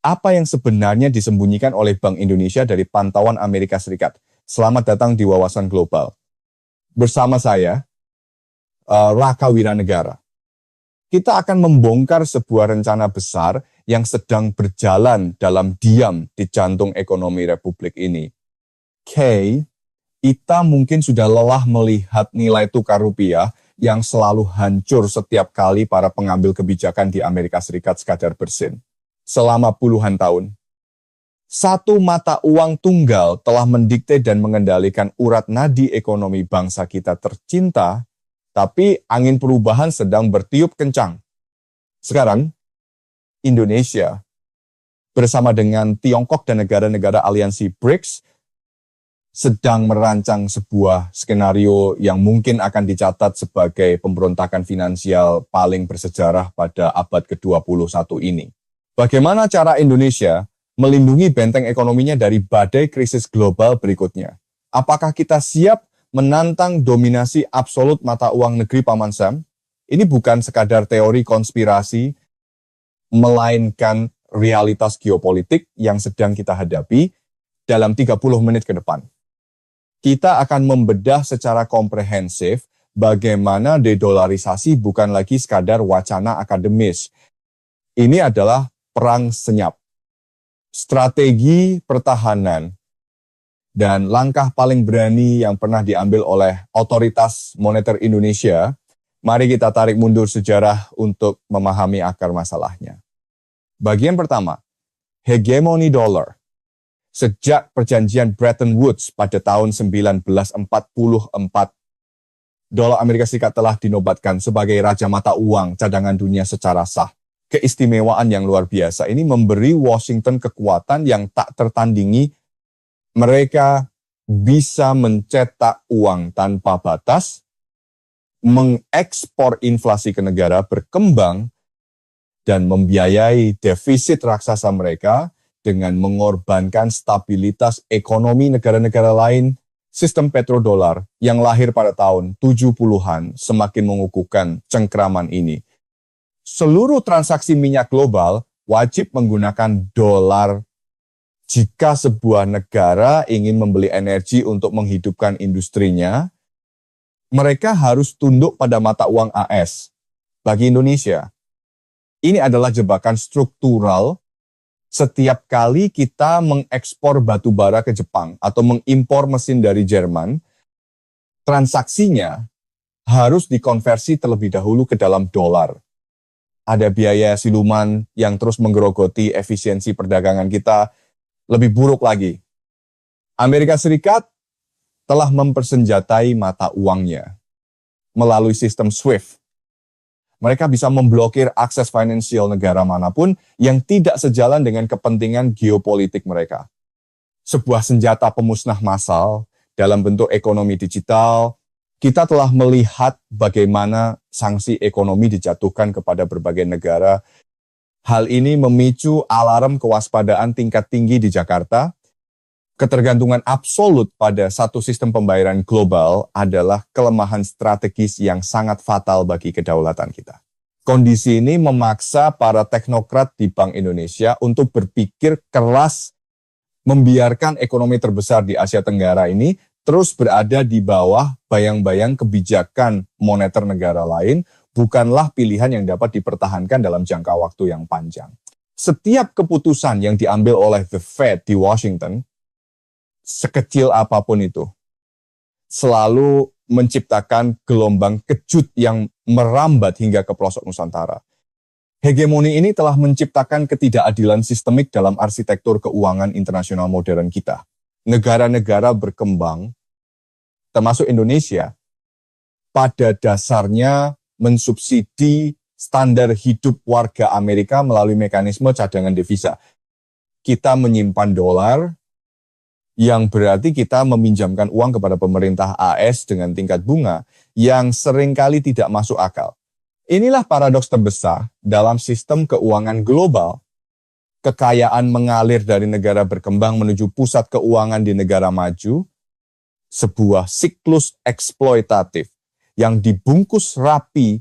Apa yang sebenarnya disembunyikan oleh Bank Indonesia dari pantauan Amerika Serikat? Selamat datang di Wawasan Global. Bersama saya, Raka Wiranegara. Kita akan membongkar sebuah rencana besar yang sedang berjalan dalam diam di jantung ekonomi Republik ini. Kita mungkin sudah lelah melihat nilai tukar rupiah yang selalu hancur setiap kali para pengambil kebijakan di Amerika Serikat sekadar bersin. Selama puluhan tahun. Satu mata uang tunggal telah mendikte dan mengendalikan urat nadi ekonomi bangsa kita tercinta, tapi angin perubahan sedang bertiup kencang. Sekarang, Indonesia bersama dengan Tiongkok dan negara-negara aliansi BRICS sedang merancang sebuah skenario yang mungkin akan dicatat sebagai pemberontakan finansial paling bersejarah pada abad ke-21 ini. Bagaimana cara Indonesia melindungi benteng ekonominya dari badai krisis global berikutnya? Apakah kita siap menantang dominasi absolut mata uang negeri Paman Sam? Ini bukan sekadar teori konspirasi, melainkan realitas geopolitik yang sedang kita hadapi dalam 30 menit ke depan. Kita akan membedah secara komprehensif bagaimana dedolarisasi bukan lagi sekadar wacana akademis. Ini adalah perang senyap, strategi pertahanan, dan langkah paling berani yang pernah diambil oleh otoritas moneter Indonesia. Mari kita tarik mundur sejarah untuk memahami akar masalahnya. Bagian pertama, hegemoni dolar. Sejak perjanjian Bretton Woods pada tahun 1944, dolar Amerika Serikat telah dinobatkan sebagai raja mata uang cadangan dunia secara sah. Keistimewaan yang luar biasa ini memberi Washington kekuatan yang tak tertandingi. Mereka bisa mencetak uang tanpa batas, mengekspor inflasi ke negara berkembang, dan membiayai defisit raksasa mereka dengan mengorbankan stabilitas ekonomi negara-negara lain. Sistem petrodolar yang lahir pada tahun 70-an semakin mengukuhkan cengkraman ini. Seluruh transaksi minyak global wajib menggunakan dolar. Jika sebuah negara ingin membeli energi untuk menghidupkan industrinya, mereka harus tunduk pada mata uang AS. Bagi Indonesia, ini adalah jebakan struktural. Setiap kali kita mengekspor batu bara ke Jepang atau mengimpor mesin dari Jerman, transaksinya harus dikonversi terlebih dahulu ke dalam dolar. Ada biaya siluman yang terus menggerogoti efisiensi perdagangan kita. Lebih buruk lagi, Amerika Serikat telah mempersenjatai mata uangnya melalui sistem SWIFT. Mereka bisa memblokir akses finansial negara manapun yang tidak sejalan dengan kepentingan geopolitik mereka. Sebuah senjata pemusnah massal dalam bentuk ekonomi digital. Kita telah melihat bagaimana sanksi ekonomi dijatuhkan kepada berbagai negara. Hal ini memicu alarm kewaspadaan tingkat tinggi di Jakarta. Ketergantungan absolut pada satu sistem pembayaran global adalah kelemahan strategis yang sangat fatal bagi kedaulatan kita. Kondisi ini memaksa para teknokrat di Bank Indonesia untuk berpikir keras, membiarkan ekonomi terbesar di Asia Tenggara ini terus berada di bawah bayang-bayang kebijakan moneter negara lain, bukanlah pilihan yang dapat dipertahankan dalam jangka waktu yang panjang. Setiap keputusan yang diambil oleh The Fed di Washington, sekecil apapun itu, selalu menciptakan gelombang kejut yang merambat hingga ke pelosok Nusantara. Hegemoni ini telah menciptakan ketidakadilan sistemik dalam arsitektur keuangan internasional modern kita. Negara-negara berkembang, termasuk Indonesia, pada dasarnya mensubsidi standar hidup warga Amerika melalui mekanisme cadangan devisa. Kita menyimpan dolar, yang berarti kita meminjamkan uang kepada pemerintah AS dengan tingkat bunga yang seringkali tidak masuk akal. Inilah paradoks terbesar dalam sistem keuangan global. Kekayaan mengalir dari negara berkembang menuju pusat keuangan di negara maju, sebuah siklus eksploitatif yang dibungkus rapi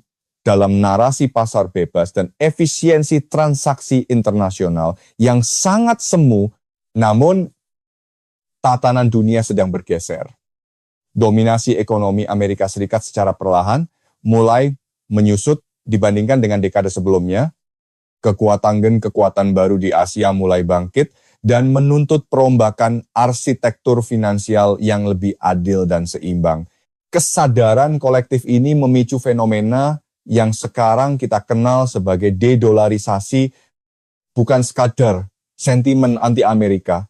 dalam narasi pasar bebas dan efisiensi transaksi internasional yang sangat semu, namun tatanan dunia sedang bergeser. Dominasi ekonomi Amerika Serikat secara perlahan mulai menyusut dibandingkan dengan dekade sebelumnya. Kekuatan baru di Asia mulai bangkit dan menuntut perombakan arsitektur finansial yang lebih adil dan seimbang. Kesadaran kolektif ini memicu fenomena yang sekarang kita kenal sebagai dedolarisasi, bukan sekadar sentimen anti-Amerika,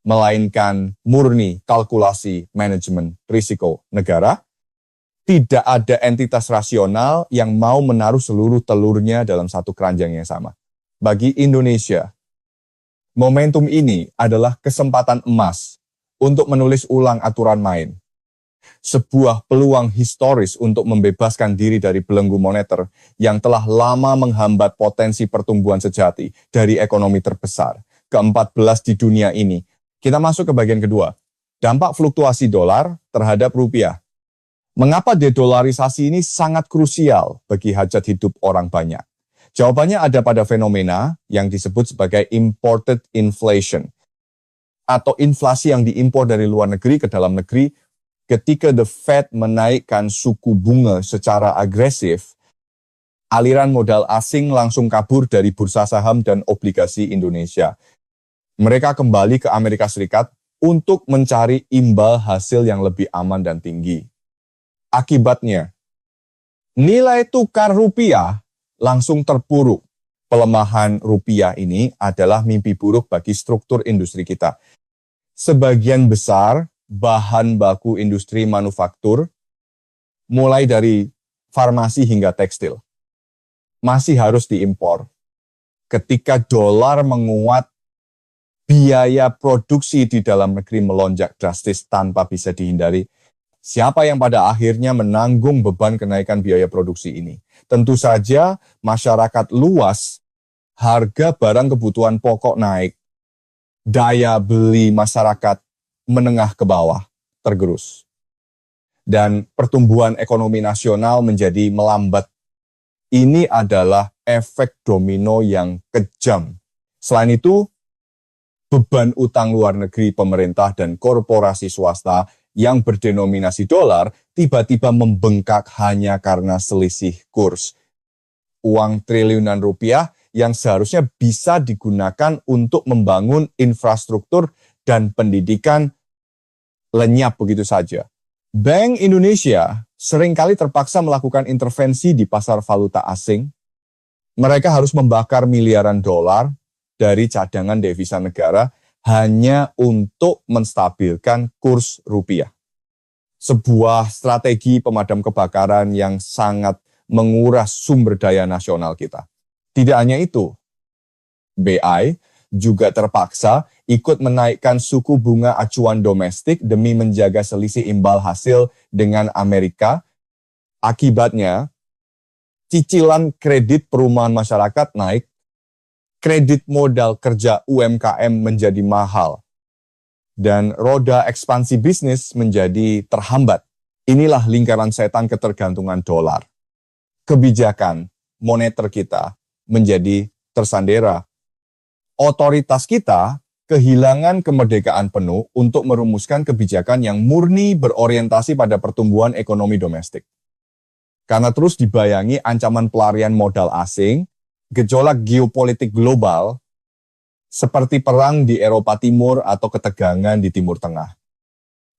melainkan murni kalkulasi manajemen risiko negara. Tidak ada entitas rasional yang mau menaruh seluruh telurnya dalam satu keranjang yang sama. Bagi Indonesia, momentum ini adalah kesempatan emas untuk menulis ulang aturan main. Sebuah peluang historis untuk membebaskan diri dari belenggu moneter yang telah lama menghambat potensi pertumbuhan sejati dari ekonomi terbesar, ke-14 di dunia ini. Kita masuk ke bagian kedua, dampak fluktuasi dolar terhadap rupiah. Mengapa dedolarisasi ini sangat krusial bagi hajat hidup orang banyak? Jawabannya ada pada fenomena yang disebut sebagai imported inflation, atau inflasi yang diimpor dari luar negeri ke dalam negeri. Ketika the Fed menaikkan suku bunga secara agresif, aliran modal asing langsung kabur dari bursa saham dan obligasi Indonesia. Mereka kembali ke Amerika Serikat untuk mencari imbal hasil yang lebih aman dan tinggi. Akibatnya, nilai tukar rupiah langsung terpuruk. Pelemahan rupiah ini adalah mimpi buruk bagi struktur industri kita. Sebagian besar bahan baku industri manufaktur, mulai dari farmasi hingga tekstil, masih harus diimpor. Ketika dolar menguat, biaya produksi di dalam negeri melonjak drastis tanpa bisa dihindari. Siapa yang pada akhirnya menanggung beban kenaikan biaya produksi ini? Tentu saja masyarakat luas, harga barang kebutuhan pokok naik, daya beli masyarakat menengah ke bawah tergerus. Dan pertumbuhan ekonomi nasional menjadi melambat. Ini adalah efek domino yang kejam. Selain itu, beban utang luar negeri pemerintah dan korporasi swasta yang berdenominasi dolar tiba-tiba membengkak hanya karena selisih kurs. Uang triliunan rupiah yang seharusnya bisa digunakan untuk membangun infrastruktur dan pendidikan lenyap begitu saja. Bank Indonesia seringkali terpaksa melakukan intervensi di pasar valuta asing. Mereka harus membakar miliaran dolar dari cadangan devisa negara hanya untuk menstabilkan kurs rupiah. Sebuah strategi pemadam kebakaran yang sangat menguras sumber daya nasional kita. Tidak hanya itu, BI juga terpaksa ikut menaikkan suku bunga acuan domestik demi menjaga selisih imbal hasil dengan Amerika. Akibatnya, cicilan kredit perumahan masyarakat naik, kredit modal kerja UMKM menjadi mahal, dan roda ekspansi bisnis menjadi terhambat. Inilah lingkaran setan ketergantungan dolar. Kebijakan moneter kita menjadi tersandera. Otoritas kita kehilangan kemerdekaan penuh untuk merumuskan kebijakan yang murni berorientasi pada pertumbuhan ekonomi domestik. Karena terus dibayangi ancaman pelarian modal asing, gejolak geopolitik global, seperti perang di Eropa Timur atau ketegangan di Timur Tengah,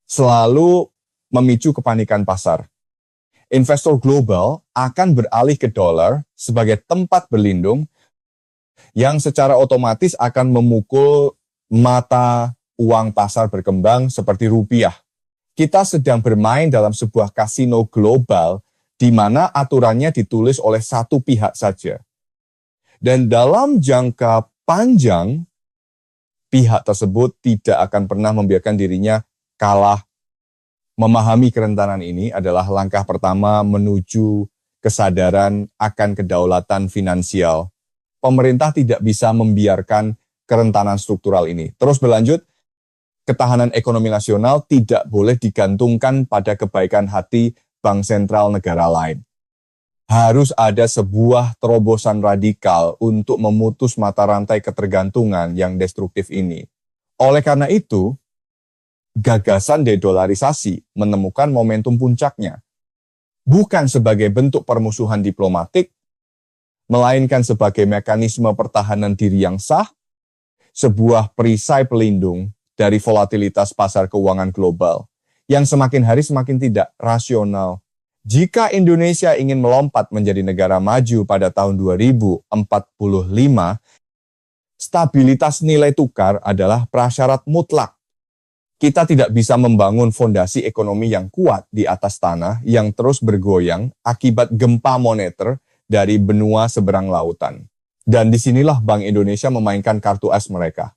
selalu memicu kepanikan pasar. Investor global akan beralih ke dolar sebagai tempat berlindung yang secara otomatis akan memukul mata uang pasar berkembang seperti rupiah. Kita sedang bermain dalam sebuah kasino global di mana aturannya ditulis oleh satu pihak saja. Dan dalam jangka panjang, pihak tersebut tidak akan pernah membiarkan dirinya kalah. Memahami kerentanan ini adalah langkah pertama menuju kesadaran akan kedaulatan finansial. Pemerintah tidak bisa membiarkan kerentanan struktural ini terus berlanjut. Ketahanan ekonomi nasional tidak boleh digantungkan pada kebaikan hati bank sentral negara lain. Harus ada sebuah terobosan radikal untuk memutus mata rantai ketergantungan yang destruktif ini. Oleh karena itu, gagasan dedolarisasi menemukan momentum puncaknya. Bukan sebagai bentuk permusuhan diplomatik, melainkan sebagai mekanisme pertahanan diri yang sah, sebuah perisai pelindung dari volatilitas pasar keuangan global yang semakin hari semakin tidak rasional. Jika Indonesia ingin melompat menjadi negara maju pada tahun 2045, stabilitas nilai tukar adalah prasyarat mutlak. Kita tidak bisa membangun fondasi ekonomi yang kuat di atas tanah yang terus bergoyang akibat gempa moneter dari benua seberang lautan. Dan disinilah Bank Indonesia memainkan kartu as mereka.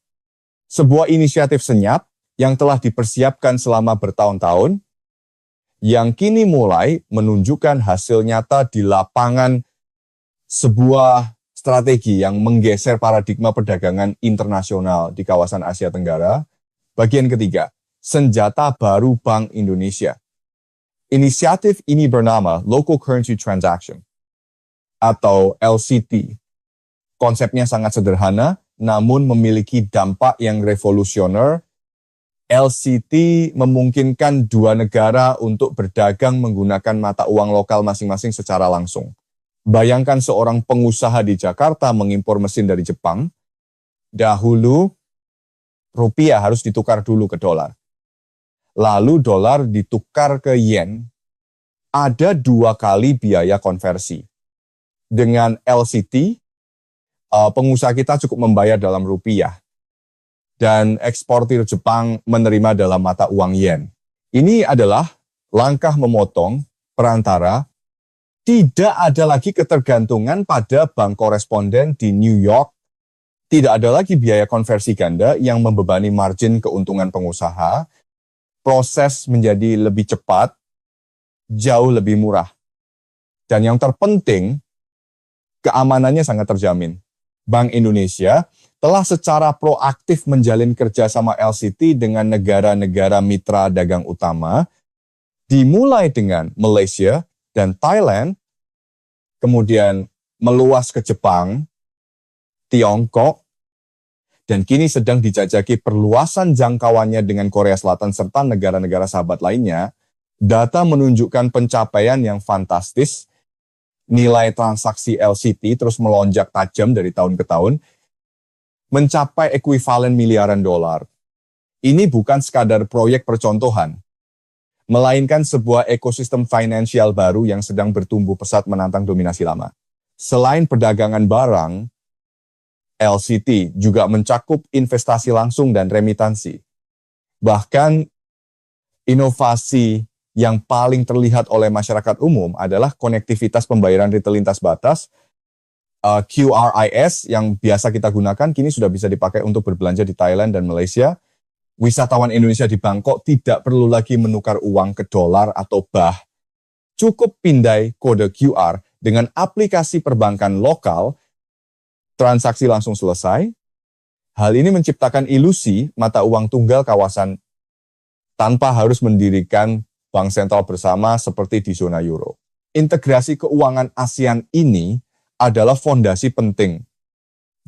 Sebuah inisiatif senyap yang telah dipersiapkan selama bertahun-tahun, yang kini mulai menunjukkan hasil nyata di lapangan, sebuah strategi yang menggeser paradigma perdagangan internasional di kawasan Asia Tenggara. Bagian ketiga, senjata baru Bank Indonesia. Inisiatif ini bernama Local Currency Transaction atau LCT. Konsepnya sangat sederhana, namun memiliki dampak yang revolusioner. LCT memungkinkan dua negara untuk berdagang menggunakan mata uang lokal masing-masing secara langsung. Bayangkan seorang pengusaha di Jakarta mengimpor mesin dari Jepang. Dahulu, rupiah harus ditukar dulu ke dolar. Lalu dolar ditukar ke yen. Ada 2 kali biaya konversi. Dengan LCT, pengusaha kita cukup membayar dalam rupiah. Dan eksportir Jepang menerima dalam mata uang yen. Ini adalah langkah memotong perantara. Tidak ada lagi ketergantungan pada bank koresponden di New York. Tidak ada lagi biaya konversi ganda yang membebani margin keuntungan pengusaha. Proses menjadi lebih cepat, jauh lebih murah. Dan yang terpenting, keamanannya sangat terjamin. Bank Indonesia telah secara proaktif menjalin kerjasama LCT dengan negara-negara mitra dagang utama, dimulai dengan Malaysia dan Thailand, kemudian meluas ke Jepang, Tiongkok, dan kini sedang dijajaki perluasan jangkauannya dengan Korea Selatan serta negara-negara sahabat lainnya. Data menunjukkan pencapaian yang fantastis. Nilai transaksi LCT terus melonjak tajam dari tahun ke tahun, mencapai ekuivalen miliaran dolar. Ini bukan sekadar proyek percontohan, melainkan sebuah ekosistem finansial baru yang sedang bertumbuh pesat menantang dominasi lama. Selain perdagangan barang, LCT juga mencakup investasi langsung dan remitansi. Bahkan inovasi yang paling terlihat oleh masyarakat umum adalah konektivitas pembayaran retail lintas batas. QRIS yang biasa kita gunakan kini sudah bisa dipakai untuk berbelanja di Thailand dan Malaysia. Wisatawan Indonesia di Bangkok tidak perlu lagi menukar uang ke dolar atau baht. Cukup pindai kode QR dengan aplikasi perbankan lokal, transaksi langsung selesai. Hal ini menciptakan ilusi mata uang tunggal kawasan tanpa harus mendirikan bank sentral bersama seperti di zona euro. Integrasi keuangan ASEAN ini adalah fondasi penting.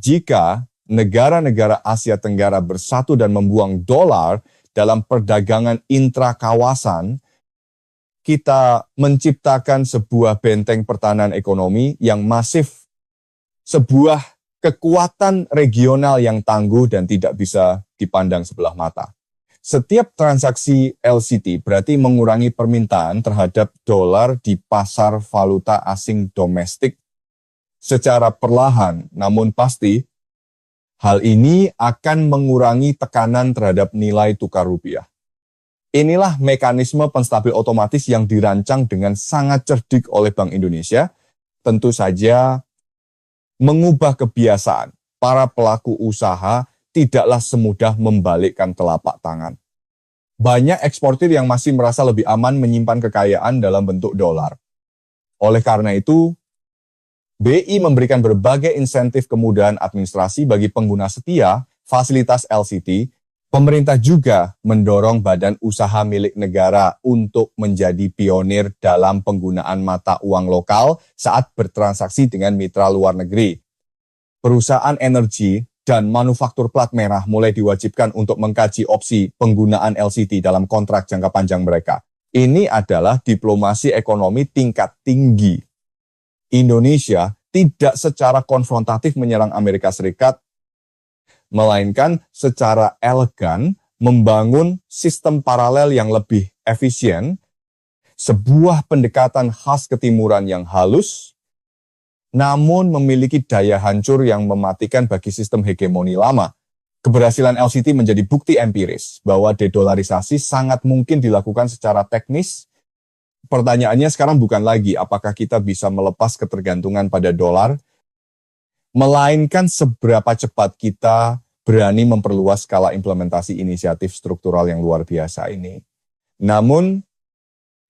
Jika negara-negara Asia Tenggara bersatu dan membuang dolar dalam perdagangan intrakawasan, kita menciptakan sebuah benteng pertahanan ekonomi yang masif, sebuah kekuatan regional yang tangguh dan tidak bisa dipandang sebelah mata. Setiap transaksi LCT berarti mengurangi permintaan terhadap dolar di pasar valuta asing domestik secara perlahan, namun pasti, hal ini akan mengurangi tekanan terhadap nilai tukar rupiah. Inilah mekanisme penstabil otomatis yang dirancang dengan sangat cerdik oleh Bank Indonesia, tentu saja mengubah kebiasaan para pelaku usaha tidaklah semudah membalikkan telapak tangan. Banyak eksportir yang masih merasa lebih aman menyimpan kekayaan dalam bentuk dolar. Oleh karena itu, BI memberikan berbagai insentif kemudahan administrasi bagi pengguna setia fasilitas LCT Pemerintah juga mendorong badan usaha milik negara untuk menjadi pionir dalam penggunaan mata uang lokal saat bertransaksi dengan mitra luar negeri. Perusahaan energi dan manufaktur plat merah mulai diwajibkan untuk mengkaji opsi penggunaan LCT dalam kontrak jangka panjang mereka. Ini adalah diplomasi ekonomi tingkat tinggi. Indonesia tidak secara konfrontatif menyerang Amerika Serikat, melainkan secara elegan membangun sistem paralel yang lebih efisien, sebuah pendekatan khas ketimuran yang halus, namun memiliki daya hancur yang mematikan bagi sistem hegemoni lama. Keberhasilan LCT menjadi bukti empiris bahwa dedolarisasi sangat mungkin dilakukan secara teknis. Pertanyaannya sekarang bukan lagi apakah kita bisa melepas ketergantungan pada dolar, melainkan seberapa cepat kita berani memperluas skala implementasi inisiatif struktural yang luar biasa ini. Namun,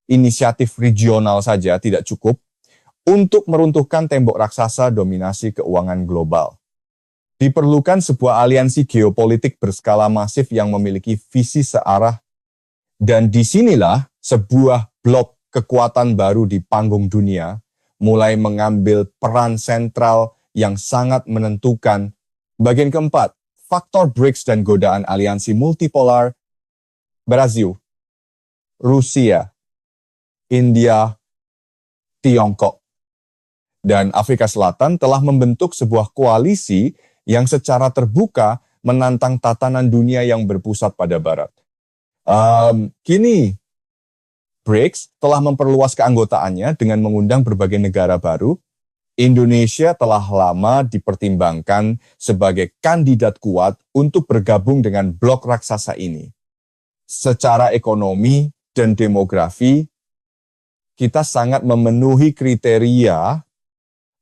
inisiatif regional saja tidak cukup untuk meruntuhkan tembok raksasa dominasi keuangan global. Diperlukan sebuah aliansi geopolitik berskala masif yang memiliki visi searah, dan disinilah sebuah blok kekuatan baru di panggung dunia mulai mengambil peran sentral yang sangat menentukan. Bagian keempat, faktor BRICS dan godaan aliansi multipolar. Brazil, Rusia, India, Tiongkok, dan Afrika Selatan telah membentuk sebuah koalisi yang secara terbuka menantang tatanan dunia yang berpusat pada Barat. Kini, BRICS telah memperluas keanggotaannya dengan mengundang berbagai negara baru. Indonesia telah lama dipertimbangkan sebagai kandidat kuat untuk bergabung dengan blok raksasa ini. Secara ekonomi dan demografi, kita sangat memenuhi kriteria.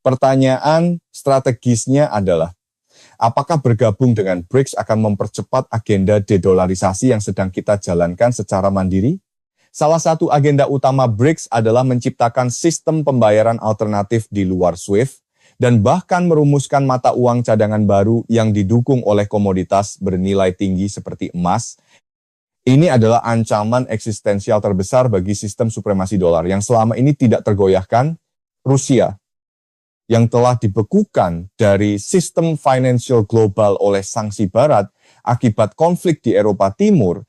Pertanyaan strategisnya adalah, apakah bergabung dengan BRICS akan mempercepat agenda dedolarisasi yang sedang kita jalankan secara mandiri? Salah satu agenda utama BRICS adalah menciptakan sistem pembayaran alternatif di luar SWIFT dan bahkan merumuskan mata uang cadangan baru yang didukung oleh komoditas bernilai tinggi seperti emas. Ini adalah ancaman eksistensial terbesar bagi sistem supremasi dolar yang selama ini tidak tergoyahkan. Rusia, yang telah dibekukan dari sistem financial global oleh sanksi barat akibat konflik di Eropa Timur,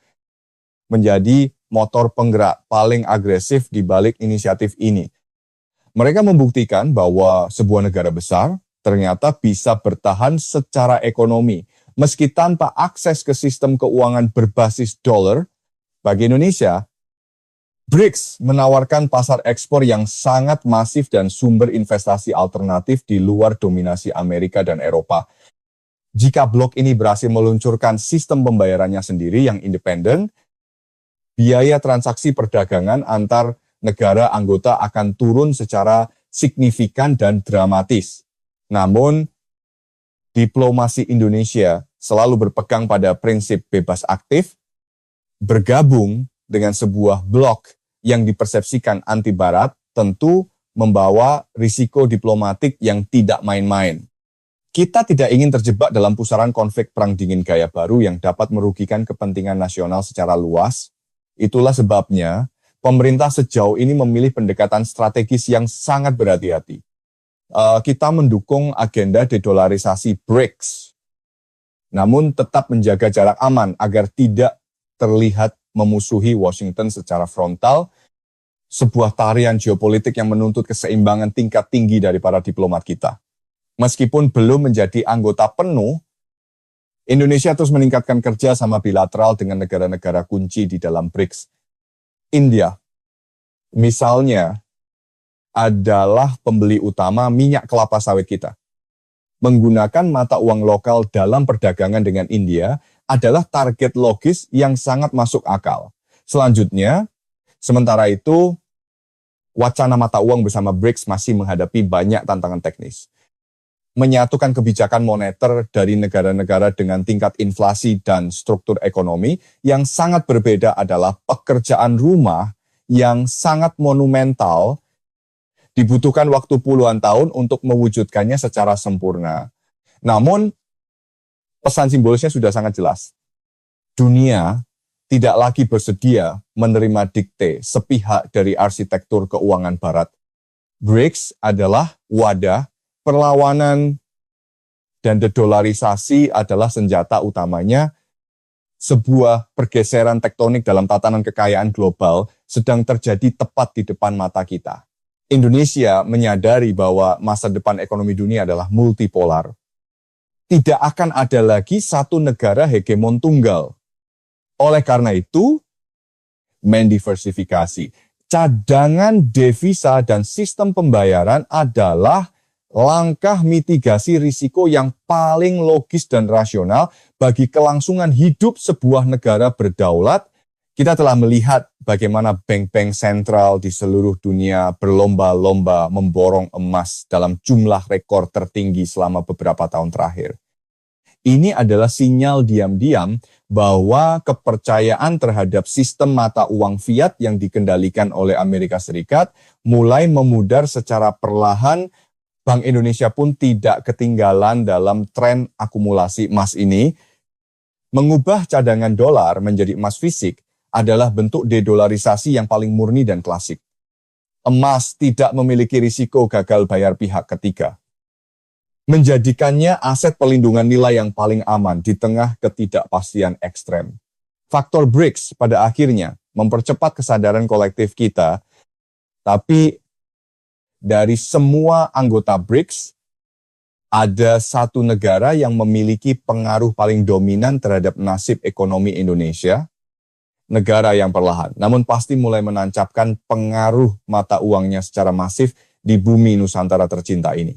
menjadi motor penggerak paling agresif di balik inisiatif ini. Mereka membuktikan bahwa sebuah negara besar ternyata bisa bertahan secara ekonomi, meski tanpa akses ke sistem keuangan berbasis dolar. Bagi Indonesia, BRICS menawarkan pasar ekspor yang sangat masif dan sumber investasi alternatif di luar dominasi Amerika dan Eropa. Jika blok ini berhasil meluncurkan sistem pembayarannya sendiri yang independen, biaya transaksi perdagangan antar negara anggota akan turun secara signifikan dan dramatis. Namun, diplomasi Indonesia selalu berpegang pada prinsip bebas aktif, bergabung dengan sebuah blok yang dipersepsikan anti-barat tentu membawa risiko diplomatik yang tidak main-main. Kita tidak ingin terjebak dalam pusaran konflik perang dingin gaya baru yang dapat merugikan kepentingan nasional secara luas. Itulah sebabnya pemerintah sejauh ini memilih pendekatan strategis yang sangat berhati-hati. Kita mendukung agenda dedolarisasi BRICS, namun tetap menjaga jarak aman agar tidak terlihat memusuhi Washington secara frontal, sebuah tarian geopolitik yang menuntut keseimbangan tingkat tinggi dari para diplomat kita. Meskipun belum menjadi anggota penuh, Indonesia terus meningkatkan kerja sama bilateral dengan negara-negara kunci di dalam BRICS. India, misalnya, adalah pembeli utama minyak kelapa sawit kita. Menggunakan mata uang lokal dalam perdagangan dengan India adalah target logis yang sangat masuk akal. Selanjutnya, sementara itu, wacana mata uang bersama BRICS masih menghadapi banyak tantangan teknis. Menyatukan kebijakan moneter dari negara-negara dengan tingkat inflasi dan struktur ekonomi yang sangat berbeda adalah pekerjaan rumah yang sangat monumental, dibutuhkan waktu puluhan tahun untuk mewujudkannya secara sempurna. Namun, pesan simbolisnya sudah sangat jelas. dunia tidak lagi bersedia menerima dikte sepihak dari arsitektur keuangan barat. BRICS adalah wadah, perlawanan dan dedolarisasi adalah senjata utamanya. Sebuah pergeseran tektonik dalam tatanan kekayaan global sedang terjadi tepat di depan mata kita. Indonesia menyadari bahwa masa depan ekonomi dunia adalah multipolar. Tidak akan ada lagi satu negara hegemon tunggal. Oleh karena itu, mendiversifikasi. Cadangan devisa dan sistem pembayaran adalah langkah mitigasi risiko yang paling logis dan rasional bagi kelangsungan hidup sebuah negara berdaulat. Kita telah melihat bagaimana bank-bank sentral di seluruh dunia berlomba-lomba memborong emas dalam jumlah rekor tertinggi selama beberapa tahun terakhir. Ini adalah sinyal diam-diam bahwa kepercayaan terhadap sistem mata uang fiat yang dikendalikan oleh Amerika Serikat mulai memudar secara perlahan. Bank Indonesia pun tidak ketinggalan dalam tren akumulasi emas ini. Mengubah cadangan dolar menjadi emas fisik adalah bentuk dedolarisasi yang paling murni dan klasik. Emas tidak memiliki risiko gagal bayar pihak ketiga. Menjadikannya aset pelindungan nilai yang paling aman di tengah ketidakpastian ekstrem. Faktor BRICS pada akhirnya mempercepat kesadaran kolektif kita, tapi dari semua anggota BRICS, ada satu negara yang memiliki pengaruh paling dominan terhadap nasib ekonomi Indonesia, negara yang perlahan, namun pasti mulai menancapkan pengaruh mata uangnya secara masif di bumi Nusantara tercinta ini.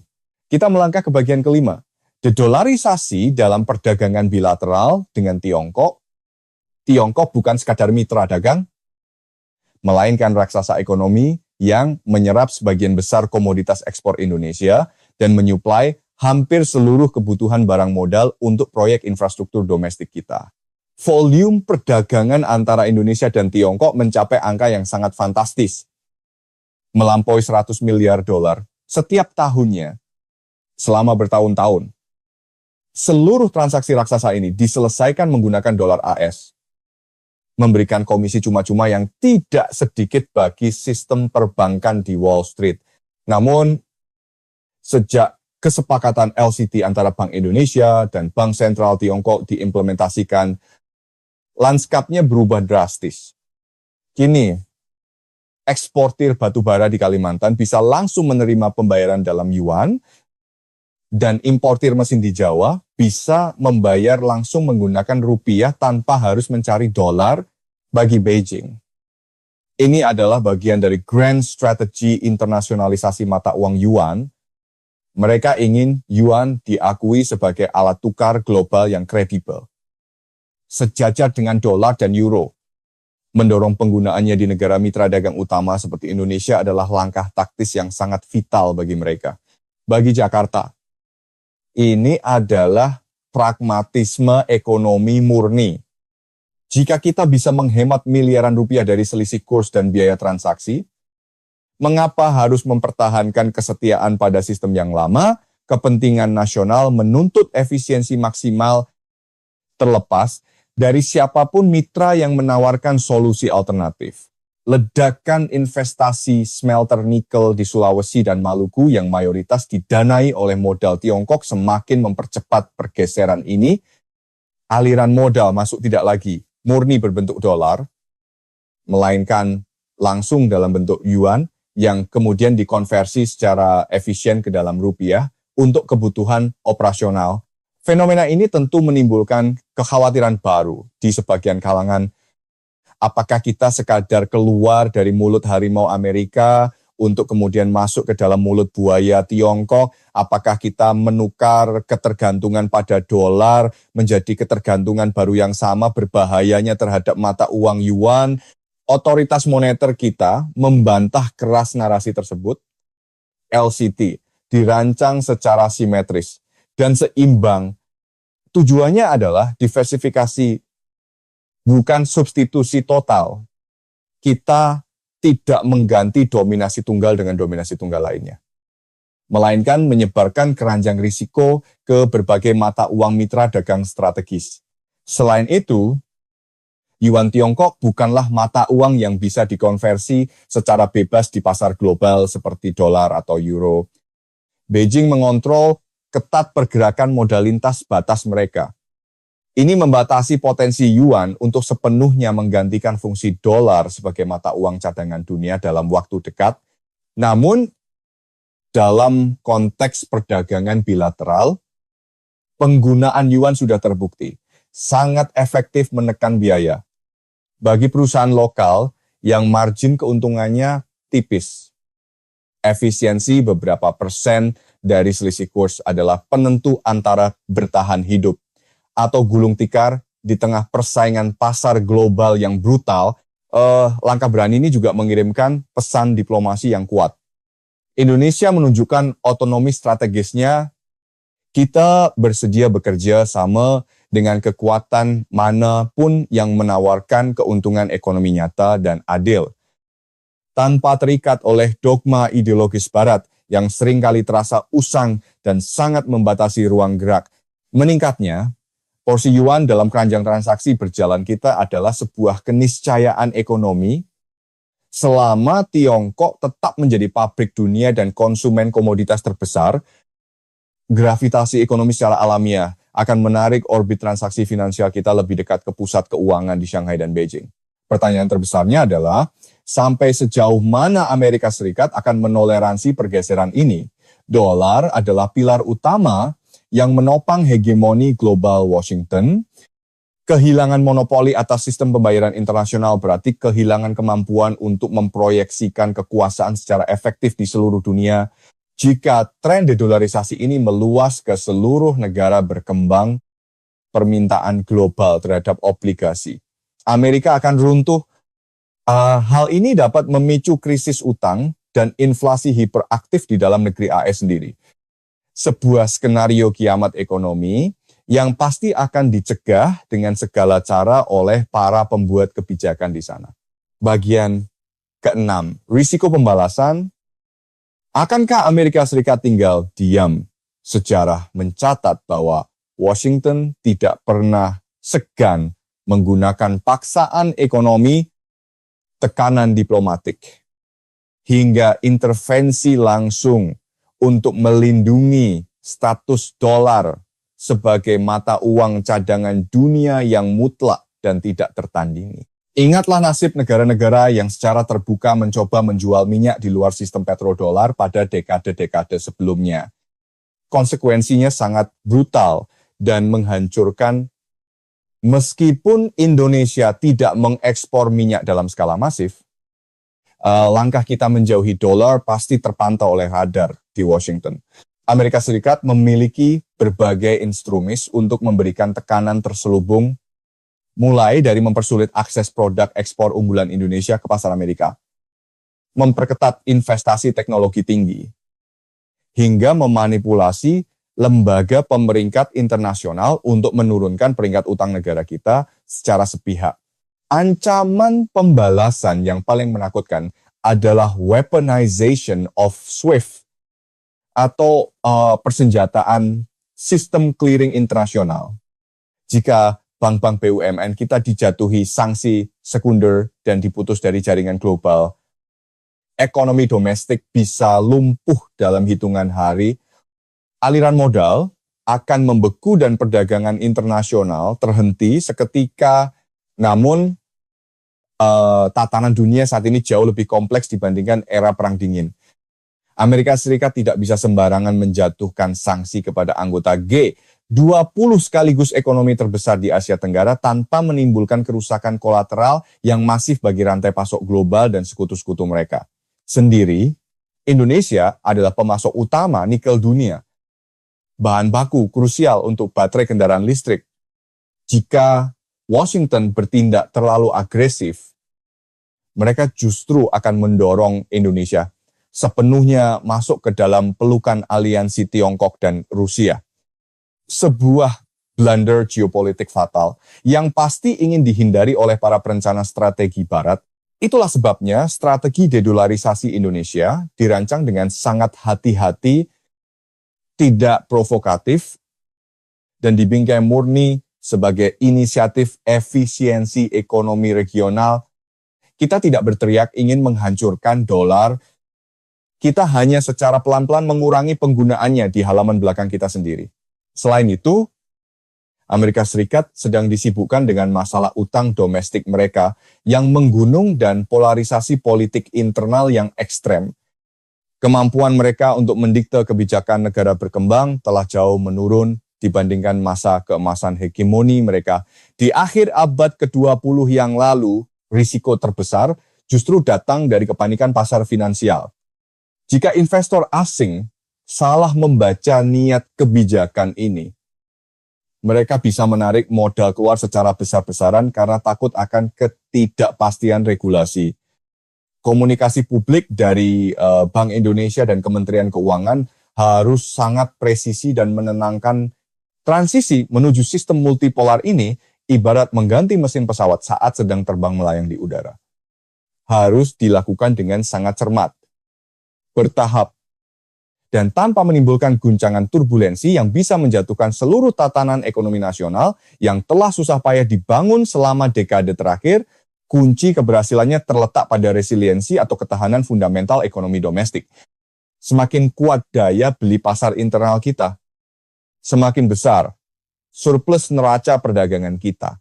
Kita melangkah ke bagian kelima, dedolarisasi dalam perdagangan bilateral dengan Tiongkok. Tiongkok bukan sekadar mitra dagang, melainkan raksasa ekonomi yang menyerap sebagian besar komoditas ekspor Indonesia dan menyuplai hampir seluruh kebutuhan barang modal untuk proyek infrastruktur domestik kita. Volume perdagangan antara Indonesia dan Tiongkok mencapai angka yang sangat fantastis, melampaui 100 miliar dolar setiap tahunnya selama bertahun-tahun. Seluruh transaksi raksasa ini diselesaikan menggunakan dolar AS. Memberikan komisi cuma-cuma yang tidak sedikit bagi sistem perbankan di Wall Street. Namun, sejak kesepakatan LCT antara Bank Indonesia dan Bank Sentral Tiongkok diimplementasikan, lanskapnya berubah drastis. Kini, eksportir batubara di Kalimantan bisa langsung menerima pembayaran dalam yuan, dan importir mesin di Jawa bisa membayar langsung menggunakan rupiah tanpa harus mencari dolar bagi Beijing. Ini adalah bagian dari grand strategy internasionalisasi mata uang yuan. Mereka ingin yuan diakui sebagai alat tukar global yang kredibel. Sejajar dengan dolar dan euro. Mendorong penggunaannya di negara mitra dagang utama seperti Indonesia adalah langkah taktis yang sangat vital bagi mereka. Bagi Jakarta, ini adalah pragmatisme ekonomi murni. Jika kita bisa menghemat miliaran rupiah dari selisih kurs dan biaya transaksi, mengapa harus mempertahankan kesetiaan pada sistem yang lama? Kepentingan nasional menuntut efisiensi maksimal terlepas dari siapapun mitra yang menawarkan solusi alternatif. Ledakan investasi smelter nikel di Sulawesi dan Maluku yang mayoritas didanai oleh modal Tiongkok semakin mempercepat pergeseran ini. Aliran modal masuk tidak lagi murni berbentuk dolar, melainkan langsung dalam bentuk yuan yang kemudian dikonversi secara efisien ke dalam rupiah untuk kebutuhan operasional. Fenomena ini tentu menimbulkan kekhawatiran baru di sebagian kalangan. Apakah kita sekadar keluar dari mulut harimau Amerika untuk kemudian masuk ke dalam mulut buaya Tiongkok? Apakah kita menukar ketergantungan pada dolar menjadi ketergantungan baru yang sama berbahayanya terhadap mata uang yuan? Otoritas moneter kita membantah keras narasi tersebut. LCT dirancang secara simetris dan seimbang. Tujuannya adalah diversifikasi, bukan substitusi total. Kita tidak mengganti dominasi tunggal dengan dominasi tunggal lainnya, melainkan menyebarkan keranjang risiko ke berbagai mata uang mitra dagang strategis. Selain itu, Yuan Tiongkok bukanlah mata uang yang bisa dikonversi secara bebas di pasar global seperti dolar atau euro. Beijing mengontrol ketat pergerakan modal lintas batas mereka. Ini membatasi potensi yuan untuk sepenuhnya menggantikan fungsi dolar sebagai mata uang cadangan dunia dalam waktu dekat. Namun, dalam konteks perdagangan bilateral, penggunaan yuan sudah terbukti sangat efektif menekan biaya bagi perusahaan lokal yang margin keuntungannya tipis. Efisiensi beberapa persen dari selisih kurs adalah penentu antara bertahan hidup atau gulung tikar di tengah persaingan pasar global yang brutal. Langkah berani ini juga mengirimkan pesan diplomasi yang kuat. Indonesia menunjukkan otonomi strategisnya. Kita bersedia bekerja sama dengan kekuatan manapun yang menawarkan keuntungan ekonomi nyata dan adil, tanpa terikat oleh dogma ideologis Barat yang seringkali terasa usang dan sangat membatasi ruang gerak. Meningkatnya, porsi yuan dalam keranjang transaksi berjalan kita adalah sebuah keniscayaan ekonomi selama Tiongkok tetap menjadi pabrik dunia dan konsumen komoditas terbesar. Gravitasi ekonomi secara alamiah akan menarik orbit transaksi finansial kita lebih dekat ke pusat keuangan di Shanghai dan Beijing. Pertanyaan terbesarnya adalah, sampai sejauh mana Amerika Serikat akan menoleransi pergeseran ini? Dolar adalah pilar utama yang menopang hegemoni global Washington. Kehilangan monopoli atas sistem pembayaran internasional berarti kehilangan kemampuan untuk memproyeksikan kekuasaan secara efektif di seluruh dunia. Jika tren dedolarisasi ini meluas ke seluruh negara berkembang, permintaan global terhadap obligasi Amerika akan runtuh. Hal ini dapat memicu krisis utang dan inflasi hiperaktif di dalam negeri AS sendiri. Sebuah skenario kiamat ekonomi yang pasti akan dicegah dengan segala cara oleh para pembuat kebijakan di sana. Bagian keenam, risiko pembalasan. Akankah Amerika Serikat tinggal diam? Sejarah mencatat bahwa Washington tidak pernah segan menggunakan paksaan ekonomi, tekanan diplomatik, hingga intervensi langsung untuk melindungi status dolar sebagai mata uang cadangan dunia yang mutlak dan tidak tertandingi. Ingatlah nasib negara-negara yang secara terbuka mencoba menjual minyak di luar sistem petrodolar pada dekade-dekade sebelumnya. Konsekuensinya sangat brutal dan menghancurkan. Meskipun Indonesia tidak mengekspor minyak dalam skala masif, langkah kita menjauhi dolar pasti terpantau oleh radar di Washington. Amerika Serikat memiliki berbagai instrumen untuk memberikan tekanan terselubung, mulai dari mempersulit akses produk ekspor unggulan Indonesia ke pasar Amerika, memperketat investasi teknologi tinggi, hingga memanipulasi lembaga pemeringkat internasional untuk menurunkan peringkat utang negara kita secara sepihak. Ancaman pembalasan yang paling menakutkan adalah weaponization of SWIFT atau persenjataan sistem clearing internasional. Jika bank-bank BUMN kita dijatuhi sanksi sekunder dan diputus dari jaringan global, ekonomi domestik bisa lumpuh dalam hitungan hari. Aliran modal akan membeku dan perdagangan internasional terhenti seketika. Namun, tatanan dunia saat ini jauh lebih kompleks dibandingkan era Perang Dingin. Amerika Serikat tidak bisa sembarangan menjatuhkan sanksi kepada anggota G20 sekaligus ekonomi terbesar di Asia Tenggara tanpa menimbulkan kerusakan kolateral yang masif bagi rantai pasok global dan sekutu-sekutu mereka. Sendiri, Indonesia adalah pemasok utama nikel dunia, bahan baku krusial untuk baterai kendaraan listrik. Jika Washington bertindak terlalu agresif, mereka justru akan mendorong Indonesia sepenuhnya masuk ke dalam pelukan aliansi Tiongkok dan Rusia. Sebuah blunder geopolitik fatal yang pasti ingin dihindari oleh para perencana strategi Barat. Itulah sebabnya strategi dedolarisasi Indonesia dirancang dengan sangat hati-hati, tidak provokatif, dan dibingkai murni sebagai inisiatif efisiensi ekonomi regional. Kita tidak berteriak ingin menghancurkan dolar, kita hanya secara pelan-pelan mengurangi penggunaannya di halaman belakang kita sendiri. Selain itu, Amerika Serikat sedang disibukkan dengan masalah utang domestik mereka yang menggunung dan polarisasi politik internal yang ekstrem. Kemampuan mereka untuk mendikte kebijakan negara berkembang telah jauh menurun dibandingkan masa keemasan hegemoni mereka. Di akhir abad ke-20 yang lalu, risiko terbesar justru datang dari kepanikan pasar finansial. Jika investor asing salah membaca niat kebijakan ini, mereka bisa menarik modal keluar secara besar-besaran karena takut akan ketidakpastian regulasi. Komunikasi publik dari Bank Indonesia dan Kementerian Keuangan harus sangat presisi dan menenangkan. Transisi menuju sistem multipolar ini ibarat mengganti mesin pesawat saat sedang terbang melayang di udara. Harus dilakukan dengan sangat cermat, bertahap, dan tanpa menimbulkan guncangan turbulensi yang bisa menjatuhkan seluruh tatanan ekonomi nasional yang telah susah payah dibangun selama dekade terakhir. Kunci keberhasilannya terletak pada resiliensi atau ketahanan fundamental ekonomi domestik. Semakin kuat daya beli pasar internal kita, semakin besar surplus neraca perdagangan kita,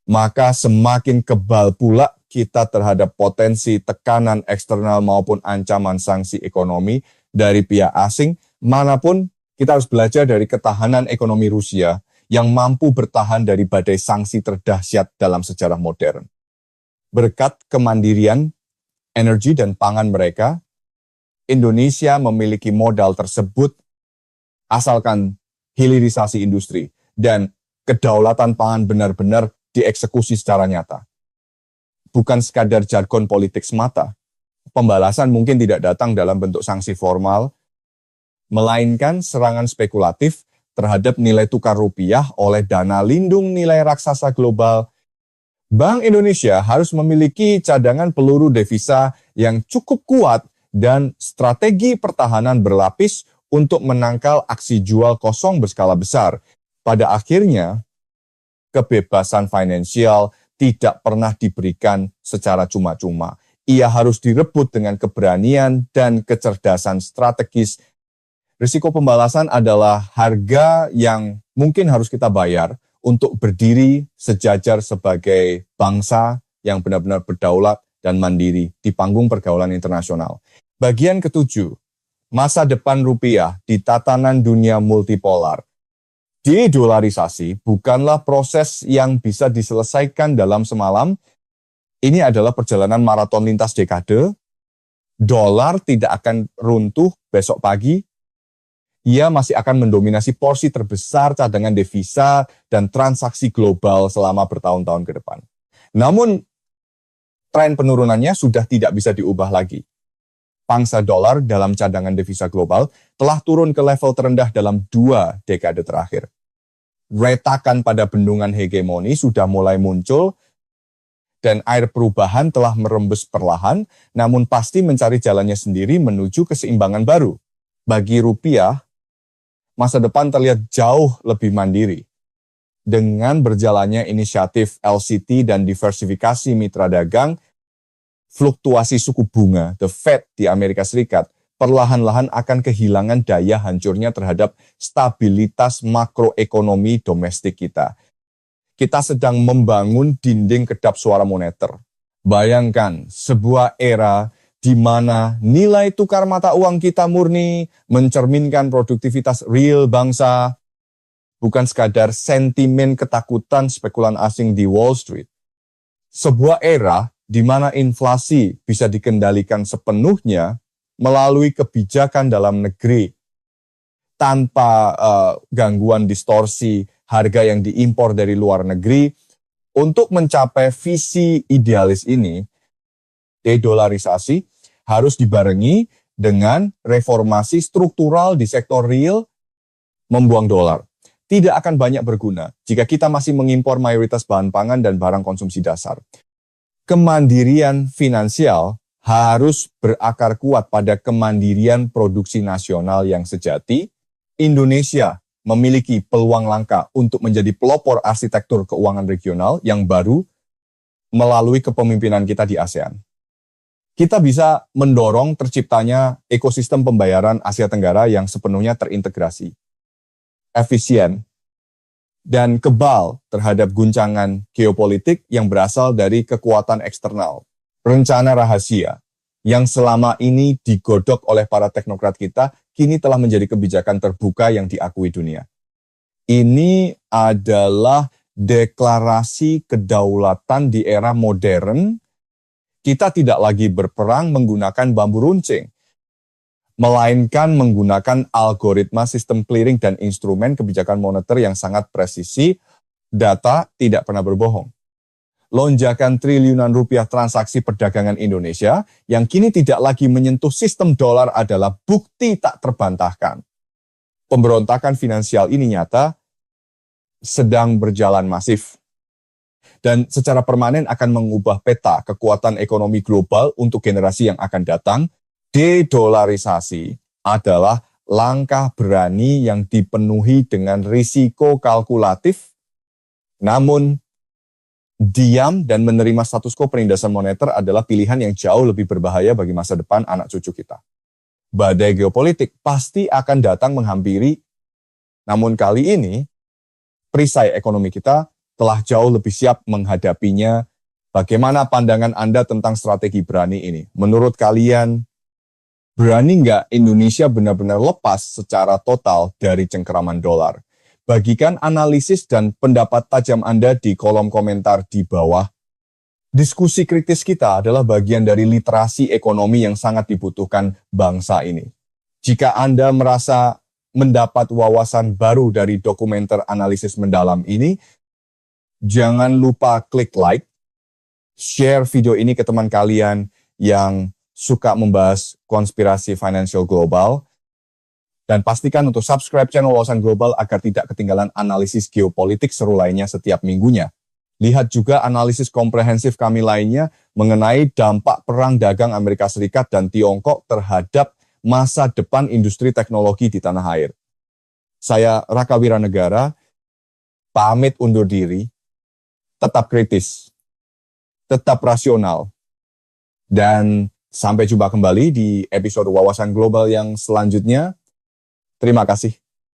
maka semakin kebal pula kita terhadap potensi tekanan eksternal maupun ancaman sanksi ekonomi dari pihak asing. Manapun, kita harus belajar dari ketahanan ekonomi Rusia yang mampu bertahan dari badai sanksi terdahsyat dalam sejarah modern. Berkat kemandirian, energi dan pangan mereka, Indonesia memiliki modal tersebut asalkan hilirisasi industri dan kedaulatan pangan benar-benar dieksekusi secara nyata. Bukan sekadar jargon politik semata. Pembalasan mungkin tidak datang dalam bentuk sanksi formal, melainkan serangan spekulatif terhadap nilai tukar rupiah oleh dana lindung nilai raksasa global. Bank Indonesia harus memiliki cadangan peluru devisa yang cukup kuat dan strategi pertahanan berlapis untuk menangkal aksi jual kosong berskala besar. Pada akhirnya, kebebasan finansial tidak pernah diberikan secara cuma-cuma. Ia harus direbut dengan keberanian dan kecerdasan strategis. Risiko pembalasan adalah harga yang mungkin harus kita bayar untuk berdiri sejajar sebagai bangsa yang benar-benar berdaulat dan mandiri di panggung pergaulan internasional. Bagian ketujuh, masa depan rupiah di tatanan dunia multipolar. De-dolarisasi bukanlah proses yang bisa diselesaikan dalam semalam. Ini adalah perjalanan maraton lintas dekade. Dolar tidak akan runtuh besok pagi. Ia masih akan mendominasi porsi terbesar cadangan devisa dan transaksi global selama bertahun-tahun ke depan. Namun, tren penurunannya sudah tidak bisa diubah lagi. Pangsa dolar dalam cadangan devisa global telah turun ke level terendah dalam 2 dekade terakhir. Retakan pada bendungan hegemoni sudah mulai muncul, dan air perubahan telah merembes perlahan, namun pasti mencari jalannya sendiri menuju keseimbangan baru. Bagi rupiah, masa depan terlihat jauh lebih mandiri. Dengan berjalannya inisiatif LCT dan diversifikasi mitra dagang, fluktuasi suku bunga, the Fed di Amerika Serikat, perlahan-lahan akan kehilangan daya hancurnya terhadap stabilitas makroekonomi domestik kita. Kita sedang membangun dinding kedap suara moneter. Bayangkan sebuah era di mana nilai tukar mata uang kita murni mencerminkan produktivitas real bangsa, bukan sekadar sentimen ketakutan spekulan asing di Wall Street. Sebuah era di mana inflasi bisa dikendalikan sepenuhnya melalui kebijakan dalam negeri, tanpa gangguan distorsi harga yang diimpor dari luar negeri. Untuk mencapai visi idealis ini, de-dolarisasi harus dibarengi dengan reformasi struktural di sektor real. Membuang dolar tidak akan banyak berguna jika kita masih mengimpor mayoritas bahan pangan dan barang konsumsi dasar. Kemandirian finansial harus berakar kuat pada kemandirian produksi nasional yang sejati. Indonesia memiliki peluang langka untuk menjadi pelopor arsitektur keuangan regional yang baru melalui kepemimpinan kita di ASEAN. Kita bisa mendorong terciptanya ekosistem pembayaran Asia Tenggara yang sepenuhnya terintegrasi, efisien, dan kebal terhadap guncangan geopolitik yang berasal dari kekuatan eksternal, rencana rahasia, yang selama ini digodok oleh para teknokrat kita, kini telah menjadi kebijakan terbuka yang diakui dunia. Ini adalah deklarasi kedaulatan di era modern. Kita tidak lagi berperang menggunakan bambu runcing, melainkan menggunakan algoritma sistem clearing dan instrumen kebijakan moneter yang sangat presisi, data tidak pernah berbohong. Lonjakan triliunan rupiah transaksi perdagangan Indonesia yang kini tidak lagi menyentuh sistem dolar adalah bukti tak terbantahkan. Pemberontakan finansial ini nyata sedang berjalan masif dan secara permanen akan mengubah peta kekuatan ekonomi global untuk generasi yang akan datang. Dedolarisasi adalah langkah berani yang dipenuhi dengan risiko kalkulatif, namun diam dan menerima status quo penindasan moneter adalah pilihan yang jauh lebih berbahaya bagi masa depan anak cucu kita. Badai geopolitik pasti akan datang menghampiri, namun kali ini perisai ekonomi kita telah jauh lebih siap menghadapinya. Bagaimana pandangan Anda tentang strategi berani ini? Menurut kalian, berani nggak Indonesia benar-benar lepas secara total dari cengkeraman dolar? Bagikan analisis dan pendapat tajam Anda di kolom komentar di bawah. Diskusi kritis kita adalah bagian dari literasi ekonomi yang sangat dibutuhkan bangsa ini. Jika Anda merasa mendapat wawasan baru dari dokumenter analisis mendalam ini, jangan lupa klik like, share video ini ke teman kalian yang suka membahas konspirasi financial global, dan pastikan untuk subscribe channel Wawasan Global agar tidak ketinggalan analisis geopolitik seru lainnya setiap minggunya. Lihat juga analisis komprehensif kami lainnya mengenai dampak perang dagang Amerika Serikat dan Tiongkok terhadap masa depan industri teknologi di tanah air. Saya Raka Wiranegara, pamit undur diri. Tetap kritis, tetap rasional, dan sampai jumpa kembali di episode Wawasan Global yang selanjutnya. Terima kasih.